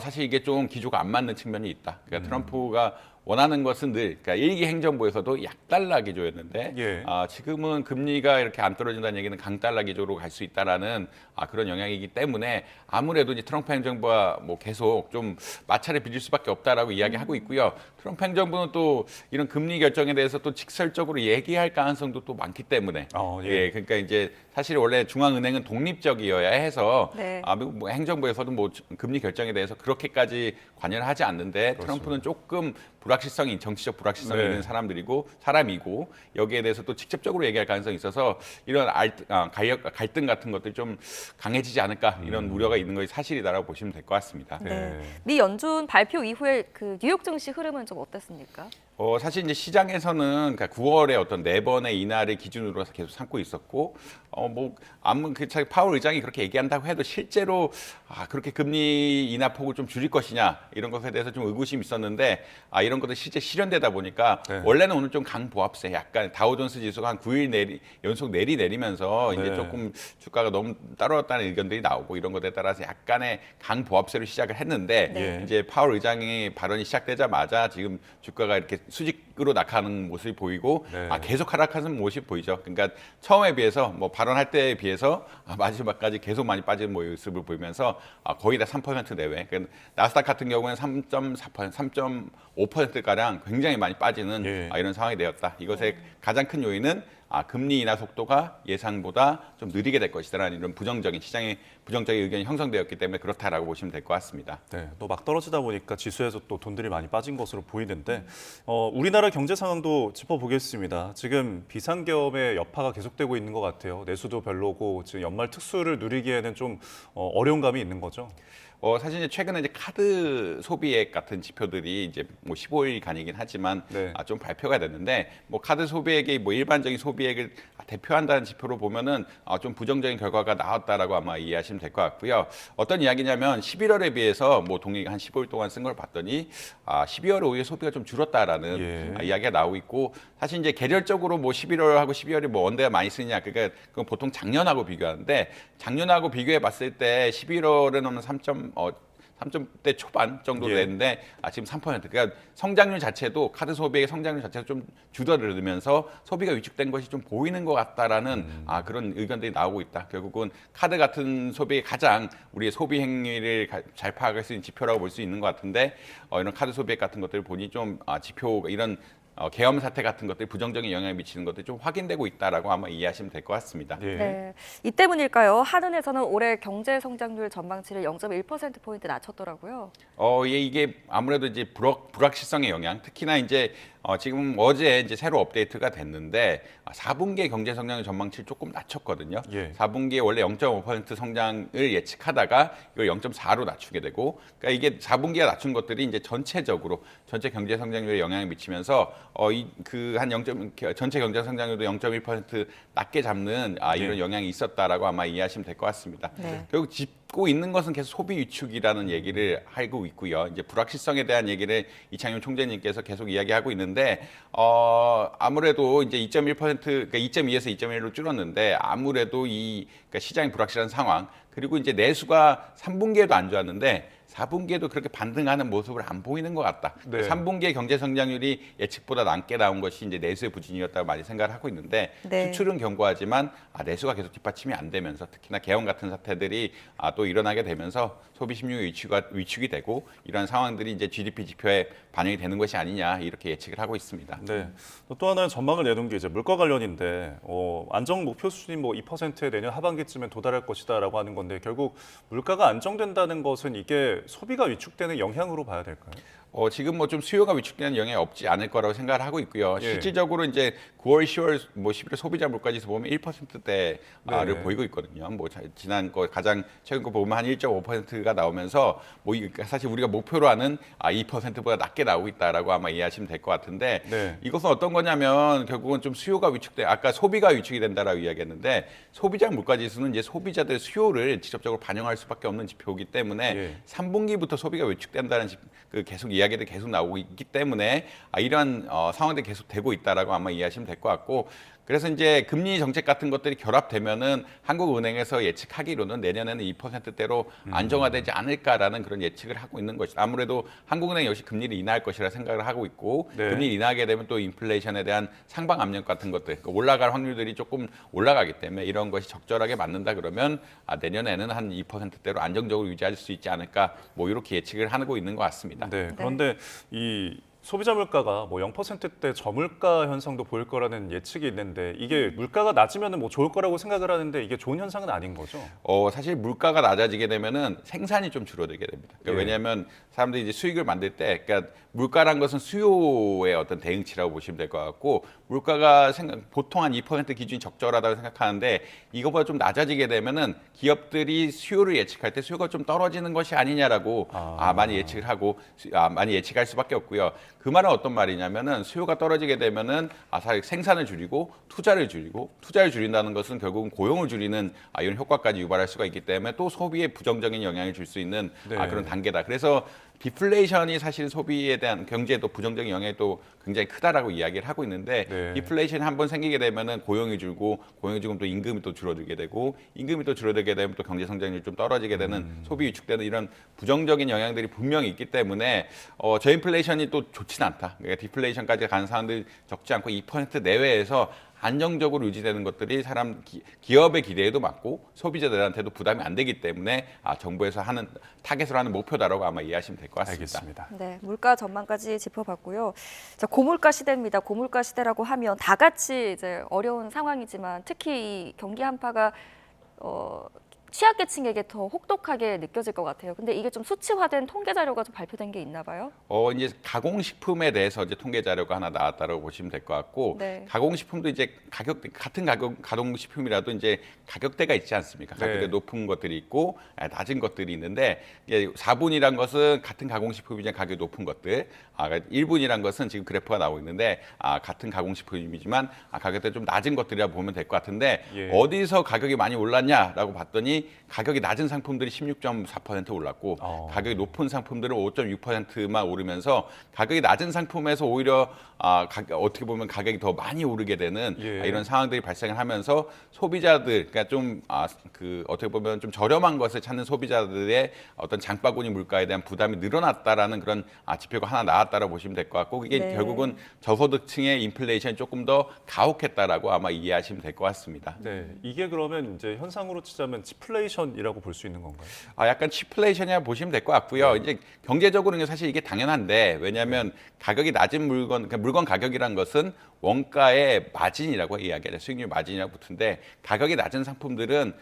사실 이게 좀 기조가 안 맞는 측면이 있다. 그러니까 트럼프가 원하는 것은 늘, 그러니까 일기 행정부에서도 약달러 기조였는데, 지금은 금리가 이렇게 안 떨어진다는 얘기는 강달러 기조로 갈 수 있다라는 그런 영향이기 때문에 아무래도 이제 트럼프 행정부가 뭐 계속 좀 마찰을 빚을 수밖에 없다라고 이야기하고 있고요. 트럼프 행정부는 또 이런 금리 결정에 대해서 또 직설적으로 얘기할 가능성도 또 많기 때문에, 그러니까 이제 사실 원래 중앙은행은 독립적이어야 해서 미국 뭐 행정부에서도 뭐 금리 결정에 대해서 그렇게까지 관여를 하지 않는데, 트럼프는 조금 정치적 불확실성이 있는 사람이고 여기에 대해서 또 직접적으로 얘기할 가능성이 있어서 이런 갈등 같은 것들이 좀 강해지지 않을까, 이런 우려가 있는 것이 사실이다라고 보시면 될 것 같습니다. 미 연준 발표 이후에 그 뉴욕 증시 흐름은 좀 어땠습니까? 사실 이제 시장에서는 9월에 어떤 4번의 인하를 기준으로 계속 삼고 있었고, 파월 의장이 그렇게 얘기한다고 해도 실제로 그렇게 금리 인하 폭을 좀 줄일 것이냐, 이런 것에 대해서 좀 의구심이 있었는데, 이런 것들이 실제 실현되다 보니까 원래는 오늘 좀 강보합세, 약간 다우존스 지수가 한 9일 연속 내리면서 이제 조금 주가가 너무 따라왔다는 의견들이 나오고, 이런 것에 따라서 약간의 강보합세로 시작을 했는데, 이제 파월 의장이 발언이 시작되자마자 지금 주가가 이렇게 수직으로 낙하하는 모습이 보이고, 계속 하락하는 모습이 보이죠. 그러니까 처음에 비해서 뭐 발언할 때에 비해서 마지막까지 계속 많이 빠지는 모습을 보이면서 거의 다 3% 내외. 그러니까 나스닥 같은 경우에는 3.4%, 3.5%가량 굉장히 많이 빠지는 이런 상황이 되었다. 이것의 가장 큰 요인은 금리 인하 속도가 예상보다 좀 느리게 될 것이다라는 이런 시장의 부정적인 의견이 형성되었기 때문에 그렇다라고 보시면 될 것 같습니다. 또 막 떨어지다 보니까 지수에서 또 돈들이 많이 빠진 것으로 보이는데, 우리나라 경제 상황도 짚어보겠습니다. 지금 비상계엄의 여파가 계속되고 있는 것 같아요. 내수도 별로고 지금 연말 특수를 누리기에는 좀 어려운 감이 있는 거죠. 사실 이제 최근에 이제 카드 소비액 같은 지표들이 이제 뭐 15일간이긴 하지만 좀 발표가 됐는데, 뭐 카드 소비액이 뭐 일반적인 소비액을 대표한다는 지표로 보면은 좀 부정적인 결과가 나왔다라고 아마 이해하시면 될 것 같고요. 어떤 이야기냐면 11월에 비해서 뭐 동일하게 한 15일 동안 쓴 걸 봤더니 12월에 오히려 소비가 좀 줄었다라는 이야기가 나오고 있고, 사실 이제 계절적으로 뭐 11월하고 12월이 뭐 언제 많이 쓰느냐, 그러니까 그건 보통 작년하고 비교하는데, 작년하고 비교해 봤을 때 11월에는 3점대 초반 정도 되는데 지금 3%. 그러니까 성장률 자체도, 카드 소비의 성장률 자체도 좀 주저르면서 소비가 위축된 것이 좀 보이는 것 같다라는 그런 의견들이 나오고 있다. 결국은 카드 같은 소비의 가장 우리의 소비 행위를 잘 파악할 수 있는 지표라고 볼 수 있는 것 같은데, 이런 카드 소비액 같은 것들을 보니 좀 지표가 이런 계엄 사태 같은 것들이 부정적인 영향을 미치는 것들이 좀 확인되고 있다라고 아마 이해하시면 될 것 같습니다. 이 때문일까요? 한은에서는 올해 경제 성장률 전망치를 0.1%포인트 낮췄더라고요. 이게 아무래도 이제 불확실성의 영향, 특히나 이제 지금 어제 이제 새로 업데이트가 됐는데 4분기의 경제 성장률 전망치를 조금 낮췄거든요. 4분기에 원래 0.5% 성장을 예측하다가 이걸 0.4로 낮추게 되고, 그러니까 이게 4분기가 낮춘 것들이 이제 전체적으로 전체 경제 성장률에 영향을 미치면서 전체 경제 성장률도 0.1% 낮게 잡는 이런 영향이 있었다라고 아마 이해하시면 될 것 같습니다. 결국 짚고 있는 것은 계속 소비 위축이라는 얘기를 하고 있고요. 이제 불확실성에 대한 얘기를 이창용 총재님께서 계속 이야기하고 있는데, 아무래도 이제 2.1%, 그러니까 2.2에서 2.1로 줄었는데, 아무래도 그러니까 시장이 불확실한 상황, 그리고 이제 내수가 3분기에도 안 좋았는데 4분기에도 그렇게 반등하는 모습을 안 보이는 것 같다. 3분기의 경제 성장률이 예측보다 낮게 나온 것이 이제 내수의 부진이었다고 많이 생각을 하고 있는데, 수출은 견고하지만 내수가 계속 뒷받침이 안 되면서, 특히나 계엄 같은 사태들이 또 일어나게 되면서 소비 심리 위축이 되고, 이런 상황들이 이제 GDP 지표에 반영이 되는 것이 아니냐, 이렇게 예측을 하고 있습니다. 또 하나의 전망을 내놓은 게 이제 물가 관련인데, 안정 목표 수준이 뭐 2%에 내년 하반기쯤에 도달할 것이다라고 하는 건데, 결국 물가가 안정된다는 것은 이게 소비가 위축되는 영향으로 봐야 될까요? 지금 뭐 좀 수요가 위축되는 영향이 없지 않을 거라고 생각을 하고 있고요. 예. 실질적으로 이제 9월, 10월, 뭐 11월 소비자 물가지수 보면 1%대를 네. 보이고 있거든요. 뭐 지난 거 가장 최근 거 보면 한 1.5%가 나오면서 뭐 사실 우리가 목표로 하는 2%보다 낮게 나오고 있다라고 아마 이해하시면 될 것 같은데 네. 이것은 어떤 거냐면 결국은 좀 수요가 위축돼 아까 소비가 위축이 된다라고 이야기했는데 소비자 물가지수는 이제 소비자들의 수요를 직접적으로 반영할 수밖에 없는 지표이기 때문에 예. 3분기부터 소비가 위축된다는 그 계속 이야기들이 계속 나오고 있기 때문에 이런 상황들이 계속 되고 있다라고 아마 이해하시면 될 것 같고 그래서 이제 금리 정책 같은 것들이 결합되면은 한국은행에서 예측하기로는 내년에는 2%대로 안정화되지 않을까라는 그런 예측을 하고 있는 것이다. 아무래도 한국은행 역시 금리를 인하할 것이라 생각을 하고 있고 네. 금리를 인하하게 되면 또 인플레이션에 대한 상방 압력 같은 것들 올라갈 확률들이 조금 올라가기 때문에 이런 것이 적절하게 맞는다 그러면 내년에는 한 2%대로 안정적으로 유지할 수 있지 않을까 뭐 이렇게 예측을 하고 있는 것 같습니다. 네. 그런데 이 소비자 물가가 뭐 0%대 저물가 현상도 보일 거라는 예측이 있는데 이게 물가가 낮으면 뭐 좋을 거라고 생각을 하는데 이게 좋은 현상은 아닌 거죠? 사실 물가가 낮아지게 되면은 생산이 좀 줄어들게 됩니다. 그러니까 예. 왜냐하면 사람들이 이제 수익을 만들 때, 그러니까 물가란 것은 수요의 어떤 대응치라고 보시면 될 것 같고 물가가 보통 한 2% 기준이 적절하다고 생각하는데 이거보다 좀 낮아지게 되면은 기업들이 수요를 예측할 때 수요가 좀 떨어지는 것이 아니냐라고 많이 예측을 하고 많이 예측할 수밖에 없고요. 그 말은 어떤 말이냐면은 수요가 떨어지게 되면은 사실 생산을 줄이고 투자를 줄인다는 것은 결국은 고용을 줄이는 이런 효과까지 유발할 수가 있기 때문에 또 소비에 부정적인 영향을 줄 수 있는 네. 그런 단계다. 그래서 디플레이션이 사실 소비에 대한 경제에 또 부정적인 영향이 또 굉장히 크다라고 이야기를 하고 있는데 네. 디플레이션이 한번 생기게 되면은 고용이 줄고 고용이 줄면 또 임금이 또 줄어들게 되고 임금이 또 줄어들게 되면 또 경제 성장률이 좀 떨어지게 되는 소비 위축되는 이런 부정적인 영향들이 분명히 있기 때문에 저인플레이션이 또 좋지는 않다. 그러니까 디플레이션까지 가는 사람들 적지 않고 2% 내외에서 안정적으로 유지되는 것들이 기업의 기대에도 맞고 소비자들한테도 부담이 안 되기 때문에 정부에서 하는 타겟으로 하는 목표다라고 아마 이해하시면 될 것 같습니다. 알겠습니다. 네, 물가 전망까지 짚어봤고요. 자, 고물가 시대입니다. 고물가 시대라고 하면 다 같이 이제 어려운 상황이지만 특히 이 경기 한파가 취약계층에게 더 혹독하게 느껴질 것 같아요. 근데 이게 좀 수치화된 통계 자료가 좀 발표된 게 있나 봐요? 이제 가공식품에 대해서 이제 통계 자료가 하나 나왔다고 보시면 될 것 같고 네. 가공식품도 이제 같은 가공식품이라도 이제 가격대가 있지 않습니까? 가격대 네. 높은 것들이 있고 낮은 것들이 있는데 4분이란 것은 같은 가공식품이지만 가격이 높은 것들, 1분이란 것은 지금 그래프가 나오고 있는데 같은 가공식품이지만 가격대 좀 낮은 것들이라 보면 될 것 같은데 예. 어디서 가격이 많이 올랐냐라고 봤더니 가격이 낮은 상품들이 16.4% 올랐고 가격이 높은 상품들은 5.6%만 오르면서 가격이 낮은 상품에서 오히려 어떻게 보면 가격이 더 많이 오르게 되는 예. 이런 상황들이 발생을 하면서 소비자들 그러니까 좀 어떻게 보면 좀 저렴한 것을 찾는 소비자들의 어떤 장바구니 물가에 대한 부담이 늘어났다라는 그런 지표가 하나 나왔다라고 보시면 될 것 같고 그게 네. 결국은 저소득층의 인플레이션이 조금 더 가혹했다라고 아마 이해하시면 될 것 같습니다. 네, 이게 그러면 이제 현상으로 치자면 치플레이션이라고 볼 수 있는 건가요? 약간 치플레이션이라고 보시면 될 것 같고요. 이제 경제적으로는 사실 이게 당연한데 왜냐하면 가격이 낮은 물건, 그러니까 물건 가격이란 것은 원가의 마진이라고 이야기하죠. 수익률 마진이라고 붙은데 가격이 낮은 상품들은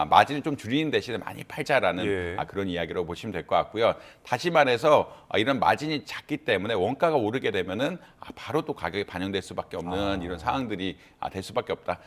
마진을 좀 줄이는 대신에 많이 팔자라는 예. 그런 이야기로 보시면 될 것 같고요. 다시 말해서 이런 마진이 작기 때문에 원가가 오르게 되면은 바로 또 가격이 반영될 수밖에 없는 이런 상황들이 될 수밖에 없다.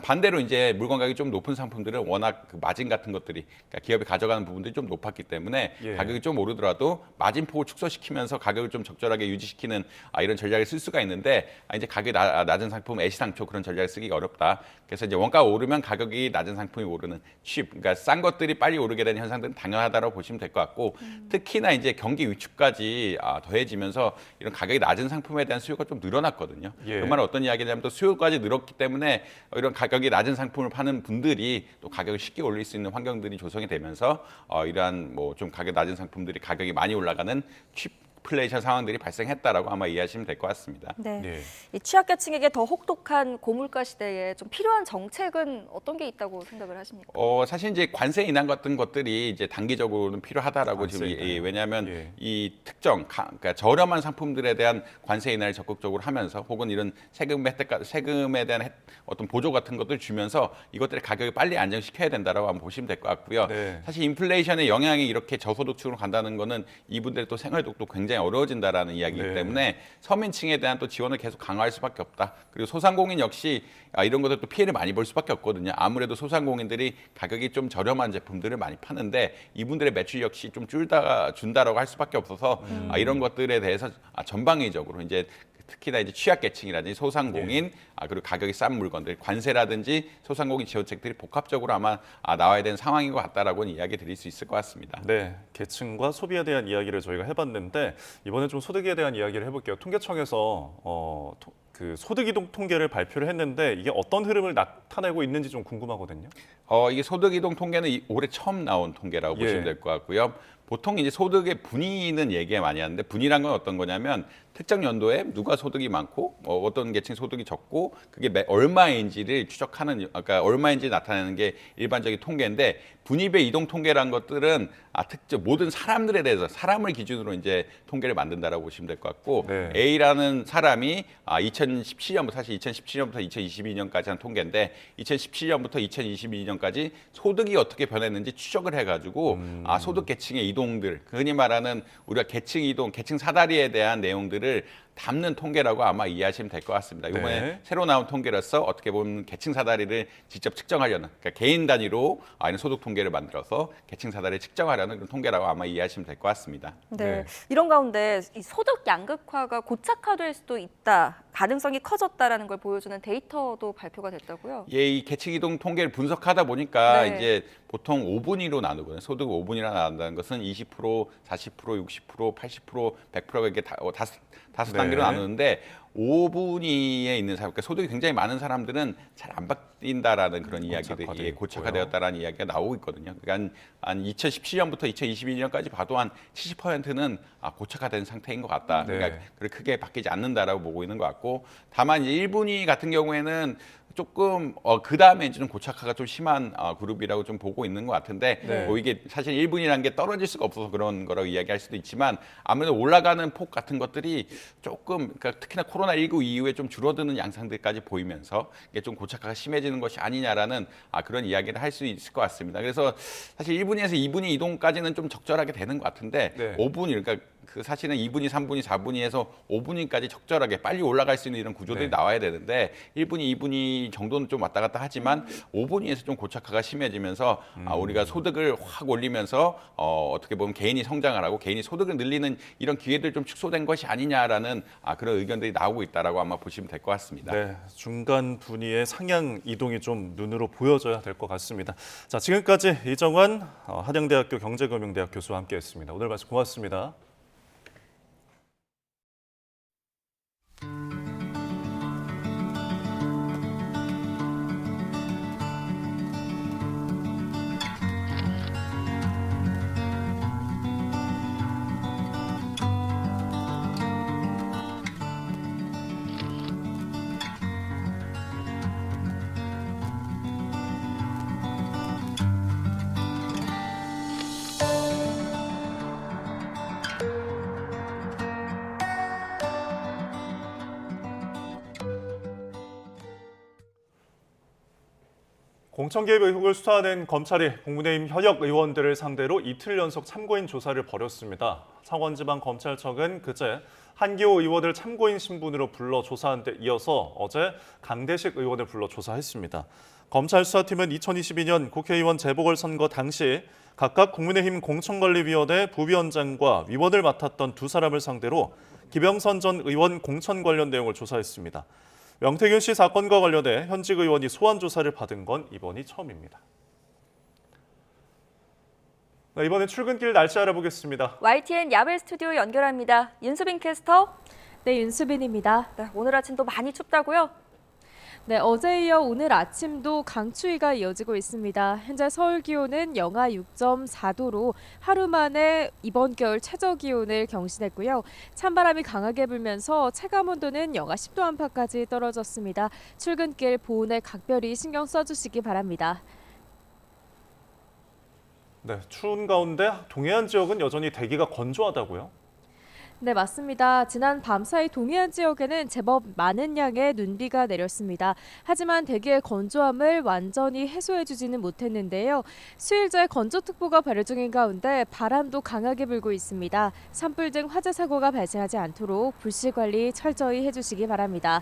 반대로 이제 물건 가격이 좀 높은 상품들은 워낙 그 마진 같은 것들이 그러니까 기업이 가져가는 부분들이 좀 높았기 때문에 예. 가격이 좀 오르더라도 마진폭을 축소시키면서 가격을 좀 적절하게 유지시키는 이런 전략을 쓸 수가 있는데 이제 가격이 낮은 상품 애시당초 그런 전략을 쓰기가 어렵다. 그래서 이제 원가가 오르면 가격이 낮은 상품이 오르는 그러니까 싼 것들이 빨리 오르게 되는 현상들은 당연하다고 보시면 될 것 같고 특히나 이제 경기 위축까지 더해지면서 이런 가격이 낮은 상품에 대한 수요가 좀 늘어났거든요. 예. 그 말은 어떤 이야기냐면 또 수요까지 늘었기 때문에 이런 가격이 낮은 상품을 파는 분들이 또 가격을 쉽게 올릴 수 있는 환경들이 조성이 되면서 이러한 뭐 좀 가격 낮은 상품들이 가격이 많이 올라가는 치플레이션 상황들이 발생했다라고 아마 이해하시면 될 것 같습니다. 네. 예. 이 취약계층에게 더 혹독한 고물가 시대에 좀 필요한 정책은 어떤 게 있다고 생각을 하십니까? 사실 이제 관세 인하 같은 것들이 이제 단기적으로는 필요하다라고 관세 지금 인하요? 왜냐하면 예. 이 특정 그러니까 저렴한 상품들에 대한 관세 인하를 적극적으로 하면서 혹은 이런 세금에 대한 어떤 보조 같은 것들 주면서 이것들의 가격을 빨리 안정시켜야 된다라고 한번 보시면 될 것 같고요. 네. 사실 인플레이션의 영향이 이렇게 저소득층으로 간다는 거는 이분들의 또 생활도도 굉장히 굉장히 어려워진다라는 이야기이기 때문에 서민층에 대한 또 지원을 계속 강화할 수밖에 없다. 그리고 소상공인 역시 이런 것들 또 피해를 많이 볼 수밖에 없거든요. 아무래도 소상공인들이 가격이 좀 저렴한 제품들을 많이 파는데 이분들의 매출 역시 좀 준다라고 할 수밖에 없어서 이런 것들에 대해서 전방위적으로 이제 특히나 이제 취약계층이라든지 소상공인 그리고 가격이 싼 물건들 관세라든지 소상공인 지원책들이 복합적으로 아마 나와야 되는 상황인 것 같다라고는 이야기 드릴 수 있을 것 같습니다. 네, 계층과 소비에 대한 이야기를 저희가 해봤는데 이번엔 좀 소득에 대한 이야기를 해볼게요. 통계청에서 그 소득 이동 통계를 발표를 했는데 이게 어떤 흐름을 나타내고 있는지 좀 궁금하거든요. 이게 소득 이동 통계는 올해 처음 나온 통계라고 보시면 될 것 같고요. 보통 이제 소득의 분위는 얘기 많이 하는데 분위란 건 어떤 거냐면 특정 연도에 누가 소득이 많고 어떤 계층 소득이 적고 그게 얼마인지를 추적하는, 그러니까 얼마인지 나타내는 게 일반적인 통계인데 분위배 이동 통계란 것들은 특정 모든 사람들에 대해서 사람을 기준으로 이제 통계를 만든다라고 보시면 될 것 같고 A라는 사람이 2017년부터 사실 2017년부터 2022년까지 한 통계인데 2017년부터 2022년까지 소득이 어떻게 변했는지 추적을 해가지고 소득 계층의 이동들, 흔히 말하는 우리가 계층 이동, 계층 사다리에 대한 내용들을 담는 통계라고 아마 이해하시면 될 것 같습니다. 이번에 새로 나온 통계로서 어떻게 보면 계층 사다리를 직접 측정하려는, 그러니까 개인 단위로 이런 소득 통계를 만들어서 계층 사다리를 측정하려는 그런 통계라고 아마 이해하시면 될 것 같습니다. 네. 이런 가운데 이 소득 양극화가 고착화될 수도 있다, 가능성이 커졌다라는 걸 보여주는 데이터도 발표가 됐다고요? 이 계층 이동 통계를 분석하다 보니까 이제 보통 5분위로 나누거든요. 소득 5분위로 나눈다는 것은 20%, 40%, 60%, 80%, 100%가 이렇게 다섯 단계로 나누는데 5분위에 있는 사람, 그러니까 소득이 굉장히 많은 사람들은 잘 안 바뀐다라는 그런 이야기들이 고착화되었다라는 이야기가 나오고 있거든요. 그러니까 한 2017년부터 2022년까지 봐도 한 70%는 고착화된 상태인 것 같다. 그러니까 그렇게 크게 바뀌지 않는다라고 보고 있는 것 같고, 다만 이제 1분위 같은 경우에는 조금 그 다음에 이제 좀 고착화가 좀 심한 그룹이라고 좀 보고 있는 것 같은데 이게 사실 1분이라는 게 떨어질 수가 없어서 그런 거라고 이야기할 수도 있지만 아무래도 올라가는 폭 같은 것들이 조금, 그러니까 특히나 코로나19 이후에 좀 줄어드는 양상들까지 보이면서 이게 좀 고착화가 심해지는 것이 아니냐라는 그런 이야기를 할 수 있을 것 같습니다. 그래서 사실 1분위에서 2분위 이동까지는 좀 적절하게 되는 것 같은데 5분위, 그러니까 그 사실은 2분위, 3분위, 4분위에서 5분위까지 적절하게 빨리 올라갈 수 있는 이런 구조들이 나와야 되는데 1분위, 2분위 정도는 좀 왔다 갔다 하지만 5분위에서 좀 고착화가 심해지면서 우리가 소득을 확 올리면서 어떻게 보면 개인이 성장을 하고 개인이 소득을 늘리는 이런 기회들 좀 축소된 것이 아니냐라는 그런 의견들이 나오고 있다라고 아마 보시면 될 것 같습니다. 네, 중간 분위의 상향 이동이 좀 눈으로 보여져야 될 것 같습니다. 자, 지금까지 이정환 한양대학교 경제금융대학 교수와 함께했습니다. 오늘 말씀 고맙습니다. 공천 개입 의혹을 수사하는 검찰이 국민의힘 현역 의원들을 상대로 이틀 연속 참고인 조사를 벌였습니다. 창원지방검찰청은 그제 한기호 의원을 참고인 신분으로 불러 조사한 데 이어서 어제 강대식 의원을 불러 조사했습니다. 검찰 수사팀은 2022년 국회의원 재보궐선거 당시 각각 국민의힘 공천관리위원회 부위원장과 위원을 맡았던 두 사람을 상대로 기병선 전 의원 공천 관련 내용을 조사했습니다. 명태균 씨 사건과 관련해 현직 의원이 소환 조사를 받은 건 이번이 처음입니다. 네, 이번엔 출근길 날씨 알아보겠습니다. YTN 야외 스튜디오 연결합니다. 윤수빈 캐스터. 네, 윤수빈입니다. 네, 오늘 아침도 많이 춥다고요? 네, 어제 이어 오늘 아침도 강추위가 이어지고 있습니다. 현재 서울 기온은 영하 6.4도로 하루 만에 이번 겨울 최저 기온을 경신했고요. 찬바람이 강하게 불면서 체감온도는 영하 10도 안팎까지 떨어졌습니다. 출근길 보온에 각별히 신경 써주시기 바랍니다. 네, 추운 가운데 동해안 지역은 여전히 대기가 건조하다고요? 네, 맞습니다. 지난 밤사이 동해안 지역에는 제법 많은 양의 눈비가 내렸습니다. 하지만 대기의 건조함을 완전히 해소해주지는 못했는데요. 수일째 건조특보가 발효 중인 가운데 바람도 강하게 불고 있습니다. 산불 등 화재 사고가 발생하지 않도록 불씨 관리 철저히 해주시기 바랍니다.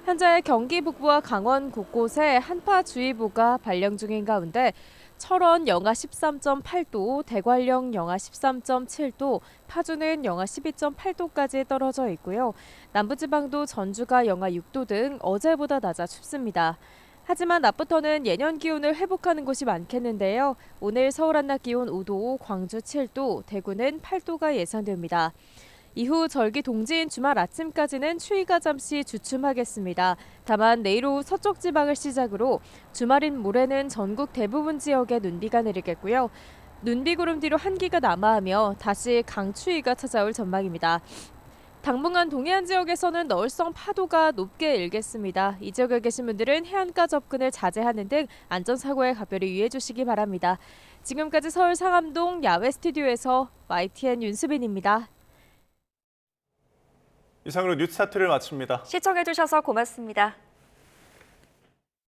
현재 경기 북부와 강원 곳곳에 한파주의보가 발령 중인 가운데 철원 영하 13.8도, 대관령 영하 13.7도, 파주는 영하 12.8도까지 떨어져 있고요. 남부지방도 전주가 영하 6도 등 어제보다 낮아 춥습니다. 하지만 낮부터는 예년 기온을 회복하는 곳이 많겠는데요. 오늘 서울 한낮 기온 5도, 광주 7도, 대구는 8도가 예상됩니다. 이후 절기 동지인 주말 아침까지는 추위가 잠시 주춤하겠습니다. 다만 내일 오후 서쪽 지방을 시작으로 주말인 모레는 전국 대부분 지역에 눈비가 내리겠고요. 눈비 구름 뒤로 한기가 남하하며 다시 강추위가 찾아올 전망입니다. 당분간 동해안 지역에서는 너울성 파도가 높게 일겠습니다. 이 지역에 계신 분들은 해안가 접근을 자제하는 등 안전사고에 각별히 유의해 주시기 바랍니다. 지금까지 서울 상암동 야외 스튜디오에서 YTN 윤수빈입니다. 이상으로 뉴스타트를 마칩니다. 시청해주셔서 고맙습니다.